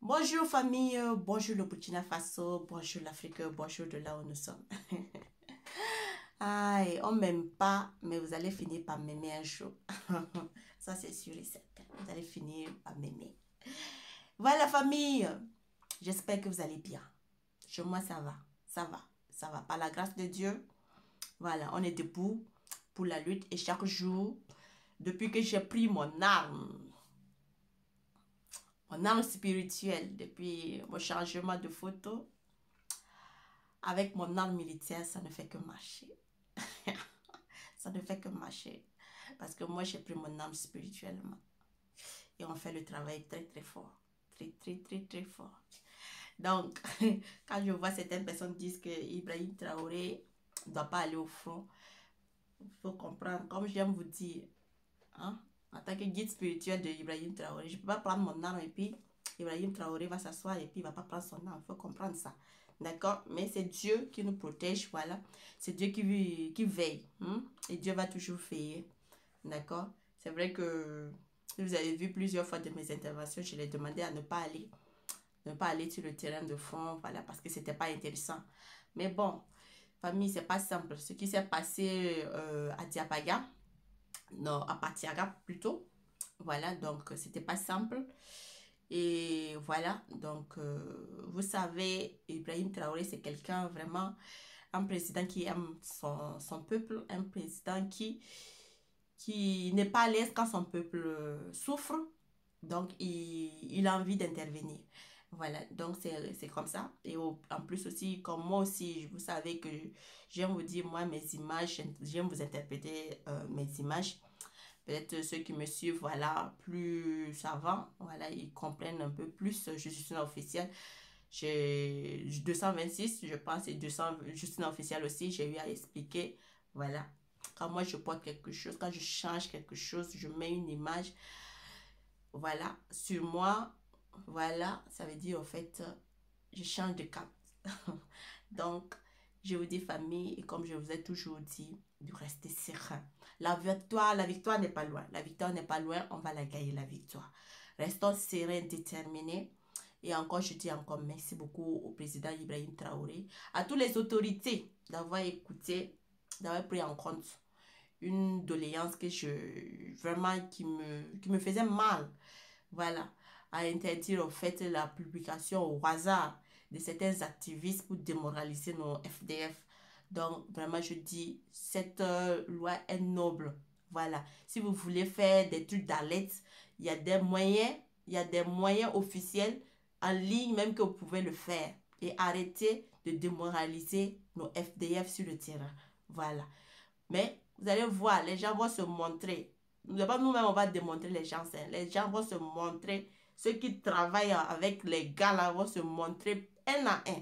Bonjour famille, bonjour le Burkina Faso, bonjour l'Afrique, bonjour de là où nous sommes. Aïe, on m'aime pas, mais vous allez finir par m'aimer un jour. Ça c'est sûr et certain, vous allez finir par m'aimer. Voilà famille, j'espère que vous allez bien. Chez moi ça va, ça va, ça va. Par la grâce de Dieu, voilà, on est debout pour la lutte et chaque jour, depuis que j'ai pris mon arme spirituelle, depuis mon changement de photo, avec mon arme militaire, ça ne fait que marcher. Ça ne fait que marcher. Parce que moi, j'ai pris mon arme spirituellement. Et on fait le travail très, très fort. Très, très, très, très fort. Donc, quand je vois certaines personnes disent que Ibrahim Traoré ne doit pas aller au front, il faut comprendre, comme j'aime vous dire, hein, en tant que guide spirituel de Ibrahim Traoré, je ne peux pas prendre mon arme et puis Ibrahim Traoré va s'asseoir et puis il ne va pas prendre son arme. Il faut comprendre ça. D'accord? Mais c'est Dieu qui nous protège, voilà. C'est Dieu qui veille. Hein? Et Dieu va toujours veiller. D'accord? C'est vrai que vous avez vu plusieurs fois de mes interventions, je l'ai demandé à ne pas aller sur le terrain de front, voilà, parce que c'était pas intéressant. Mais bon, famille, c'est pas simple. Ce qui s'est passé à Diapaga, non, à Patiaga plutôt, voilà, donc c'était pas simple. Et voilà, donc vous savez, Ibrahim Traoré, c'est quelqu'un vraiment, un président qui aime son peuple, un président qui n'est pas à l'aise quand son peuple souffre, donc il a envie d'intervenir. Voilà, donc c'est comme ça. Et en plus aussi, comme moi aussi, vous savez que j'aime vous dire, moi, mes images, j'aime vous interpréter mes images. Peut-être ceux qui me suivent, voilà, plus savants, voilà, ils comprennent un peu plus. Je suis une officielle. J'ai 226, je pense, et 200, je suis une officielle aussi. J'ai eu à expliquer, voilà. Quand moi je porte quelque chose, quand je change quelque chose, je mets une image, voilà, sur moi, voilà, ça veut dire, en fait, je change de cap. Donc, je vous dis, famille, et comme je vous ai toujours dit, de rester serein. La victoire n'est pas loin. La victoire n'est pas loin, on va la gagner, la victoire. Restons sereins, déterminés. Et encore, je dis encore merci beaucoup au président Ibrahim Traoré, à toutes les autorités d'avoir écouté, d'avoir pris en compte une doléance que vraiment, qui me faisait mal. Voilà, à interdire en fait la publication au hasard de certains activistes pour démoraliser nos FDF. Donc, vraiment, je dis, cette loi est noble. Voilà, si vous voulez faire des trucs d'alerte, il y a des moyens officiels en ligne même que vous pouvez le faire. Et arrêtez de démoraliser nos FDF sur le terrain. Voilà. Mais vous allez voir, les gens vont se montrer. Nous-mêmes, on va démontrer les gens. Les gens vont se montrer. Ceux qui travaillent avec les gars là vont se montrer un à un.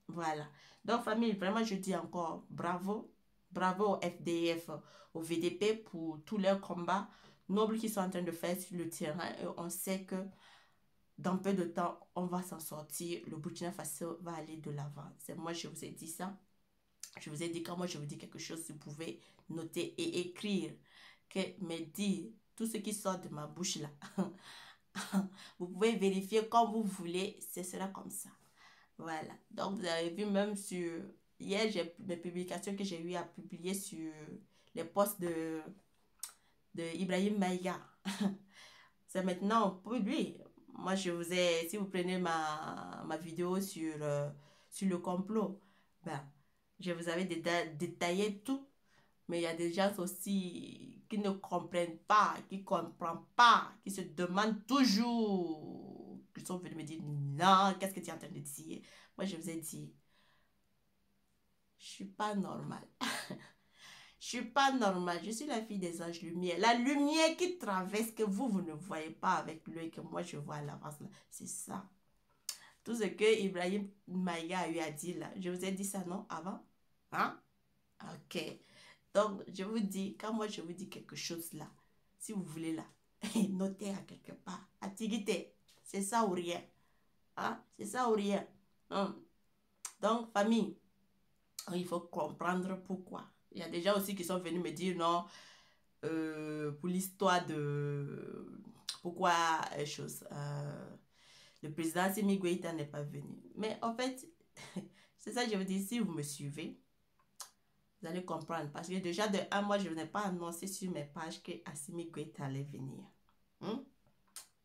Voilà. Donc, famille, vraiment, je dis encore bravo. Bravo au FDF, au VDP pour tous leurs combats nobles qu'ils sont en train de faire sur le terrain. Et on sait que dans peu de temps, on va s'en sortir. Le Burkina Faso va aller de l'avant. C'est moi, je vous ai dit ça. Je vous ai dit, quand moi je vous dis quelque chose, vous pouvez noter et écrire, que me dire tout ce qui sort de ma bouche là. Vous pouvez vérifier comme vous voulez, ce sera comme ça. Voilà. Donc, vous avez vu même sur... Hier, j'ai mes publications que j'ai eu à publier sur les posts de Ibrahim Maïga. C'est maintenant pour lui. Moi, je vous ai... Si vous prenez ma vidéo sur le complot, ben, je vous avais détaillé tout. Mais il y a des gens aussi qui ne comprennent pas, qui ne comprennent pas, qui se demandent toujours, qui sont venus me dire, non, qu'est-ce que tu es en train de dire? Moi, je vous ai dit, je ne suis pas normale. Je suis pas normale. Je suis la fille des anges lumière. La lumière qui traverse, que vous ne voyez pas avec l'œil, que moi, je vois à l'avance. C'est ça. Tout ce que Ibrahim Maïga a eu à dire là. Je vous ai dit ça, non, avant? Hein? Ok. Donc, je vous dis, quand moi je vous dis quelque chose là, si vous voulez là, notez à quelque part. Activité, c'est ça ou rien. Hein? C'est ça ou rien. Donc, famille, il faut comprendre pourquoi. Il y a des gens aussi qui sont venus me dire non, pour l'histoire de pourquoi le président Assimi Goïta n'est pas venu. Mais en fait, c'est ça que je vous dis, si vous me suivez, vous allez comprendre. Parce que déjà de un mois, je n'ai pas annoncé sur mes pages que Assimi Goïta allait venir.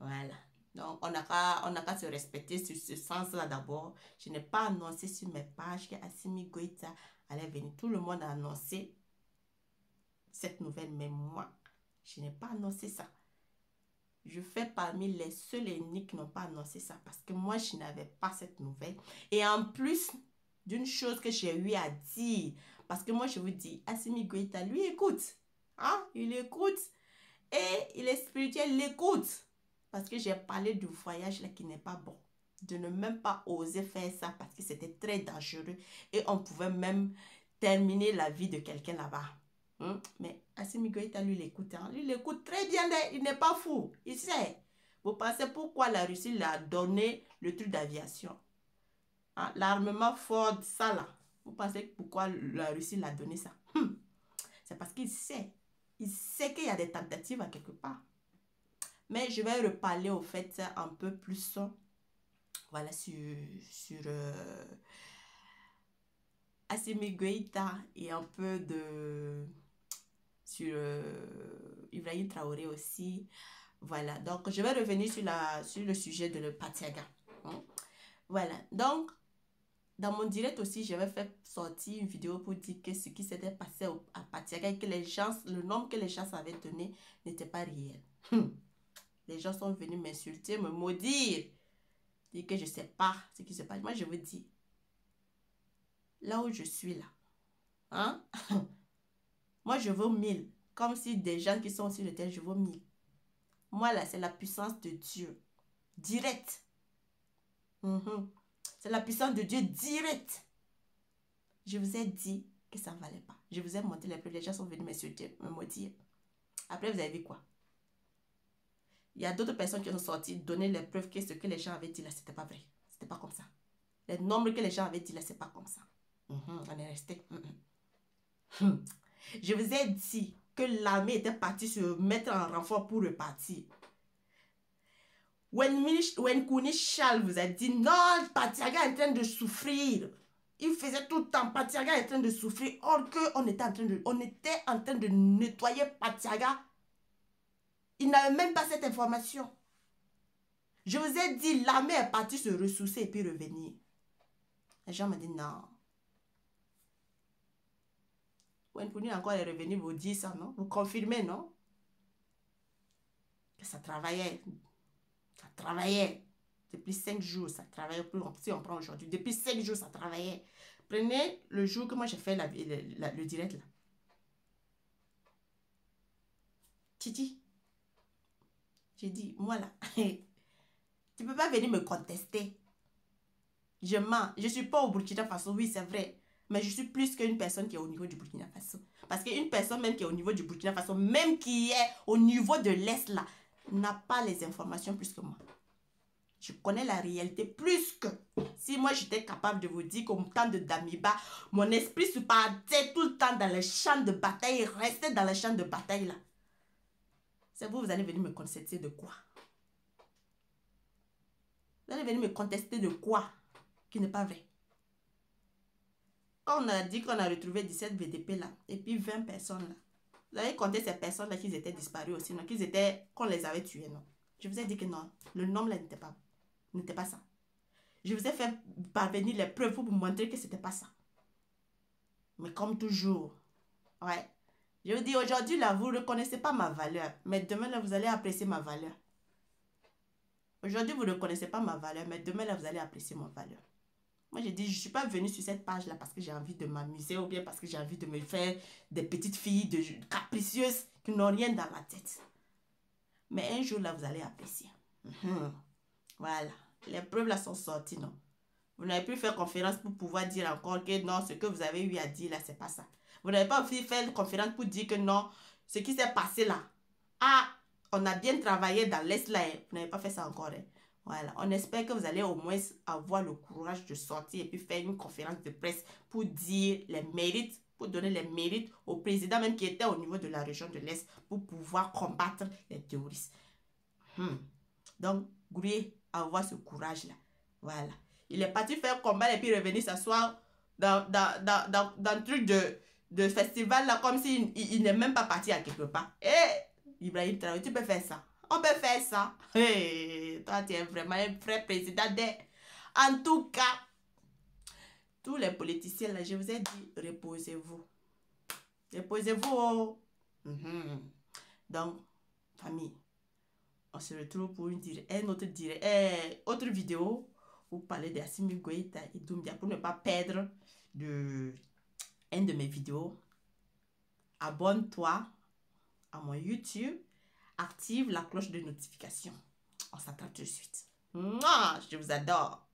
Voilà. Donc, on n'a qu'à se respecter sur ce sens-là d'abord. Je n'ai pas annoncé sur mes pages que Assimi Goïta allait venir. Tout le monde a annoncé cette nouvelle, mais moi, je n'ai pas annoncé ça. Je fais parmi les seuls et uniques qui n'ont pas annoncé ça parce que moi, je n'avais pas cette nouvelle. Et en plus d'une chose que j'ai eu à dire, parce que moi, je vous dis, Assimi Goïta, lui, écoute. Hein? Il écoute et il est spirituel, il écoute. Parce que j'ai parlé du voyage là qui n'est pas bon. De ne même pas oser faire ça parce que c'était très dangereux et on pouvait même terminer la vie de quelqu'un là-bas. Mais Assimi Goïta, lui, il écoute. Lui, il écoute très bien. Il n'est pas fou. Il sait. Vous pensez pourquoi la Russie lui a donné le truc d'aviation? Hein? L'armement Ford, ça là. Vous pensez pourquoi la Russie l'a donné ça? C'est parce qu'il sait. Il sait qu'il y a des tentatives à quelque part. Mais je vais reparler au fait un peu plus. Voilà, sur Assimi Goïta et un peu sur Ibrahim Traoré aussi. Voilà, donc je vais revenir sur le sujet de le Patiaga. Voilà, donc dans mon direct aussi, je vais faire sortir une vidéo pour dire que ce qui s'était passé à Patiaga et que les gens, le nom que les gens avaient donné n'était pas réel. Les gens sont venus m'insulter, me maudire, dire que je ne sais pas ce qui se passe. Moi, je vous dis, là où je suis là, hein? Moi, je vaux 1000. Comme si des gens qui sont sur le terrain, je vaux 1000. Moi, là, c'est la puissance de Dieu. Direct. C'est la puissance de Dieu direct. Je vous ai dit que ça ne valait pas. Je vous ai montré les preuves. Les gens sont venus m'insulter, me maudire. Après, vous avez vu quoi? Il y a d'autres personnes qui sont sorties donner les preuves que ce que les gens avaient dit là, c'était pas vrai. C'était pas comme ça. Les nombres que les gens avaient dit là, c'est pas comme ça. On est resté. Je vous ai dit que l'armée était partie se mettre en renfort pour repartir. When Kuni Charles vous a dit non, Patiaga est en train de souffrir. Il faisait tout le temps, Patiaga est en train de souffrir. Or qu'on était en train de nettoyer Patiaga. Il n'avait même pas cette information. Je vous ai dit, l'armée est partie se ressourcer et puis revenir. Les gens me disent non. When Kuni encore est revenu vous dire ça, non? Vous confirmez, non? Que ça travaillait. Ça travaillait. Depuis 5 jours, ça travaillait. Si on prend aujourd'hui, depuis 5 jours, ça travaillait. Prenez le jour que moi j'ai fait le direct là. Titi. J'ai dit, moi là, tu ne peux pas venir me contester. Je mens. Je ne suis pas au Burkina Faso, oui, c'est vrai. Mais je suis plus qu'une personne qui est au niveau du Burkina Faso. Parce qu'une personne même qui est au niveau du Burkina Faso, même qui est au niveau de l'Est là, n'a pas les informations plus que moi. Je connais la réalité plus que... Si moi j'étais capable de vous dire qu'au temps de Damiba, mon esprit se partait tout le temps dans les champs de bataille, restait dans les champs de bataille là. C'est vous allez venir me contester de quoi? Vous allez venir me contester de quoi? Qui n'est pas vrai. Quand on a dit qu'on a retrouvé 17 VDP là, et puis 20 personnes là, vous avez compté ces personnes là qu'ils étaient disparus aussi, non? Qu'on les avait tués, non? Je vous ai dit que non, le nombre là n'était pas ça. Je vous ai fait parvenir les preuves pour vous montrer que c'était pas ça. Mais comme toujours, ouais. Je vous dis aujourd'hui là, vous ne reconnaissez pas ma valeur, mais demain là, vous allez apprécier ma valeur. Aujourd'hui, vous ne reconnaissez pas ma valeur, mais demain là, vous allez apprécier ma valeur. Moi, j'ai dit, je ne suis pas venue sur cette page-là parce que j'ai envie de m'amuser ou bien parce que j'ai envie de me faire des petites filles capricieuses qui n'ont rien dans la tête. Mais un jour, là, vous allez apprécier. Voilà. Les preuves, là, sont sorties, non? Vous n'avez plus fait conférence pour pouvoir dire encore que non, ce que vous avez eu à dire, là, c'est pas ça. Vous n'avez pas aussi fait une conférence pour dire que non, ce qui s'est passé, là, ah, on a bien travaillé dans l'Est, là, vous n'avez pas fait ça encore, hein? Voilà, on espère que vous allez au moins avoir le courage de sortir et puis faire une conférence de presse pour dire les mérites, pour donner les mérites au président même qui était au niveau de la région de l'Est pour pouvoir combattre les terroristes. Donc, Gouye avoir ce courage-là. Voilà. Il est parti faire combat et puis revenir s'asseoir dans le truc de festival là, comme s'il il n'est même pas parti à quelque part. Ibrahim Traoré, tu peux faire ça. On peut faire ça. Toi, tu es vraiment un vrai président. En tout cas, tous les politiciens là, je vous ai dit, reposez-vous. Reposez-vous. Oh. Donc, famille, on se retrouve pour autre vidéo pour parler d'Assimi Goïta et Doumbia pour ne pas perdre un de mes vidéos. Abonne-toi à mon YouTube, active la cloche de notification. On s'attend tout de suite. Mouah, je vous adore.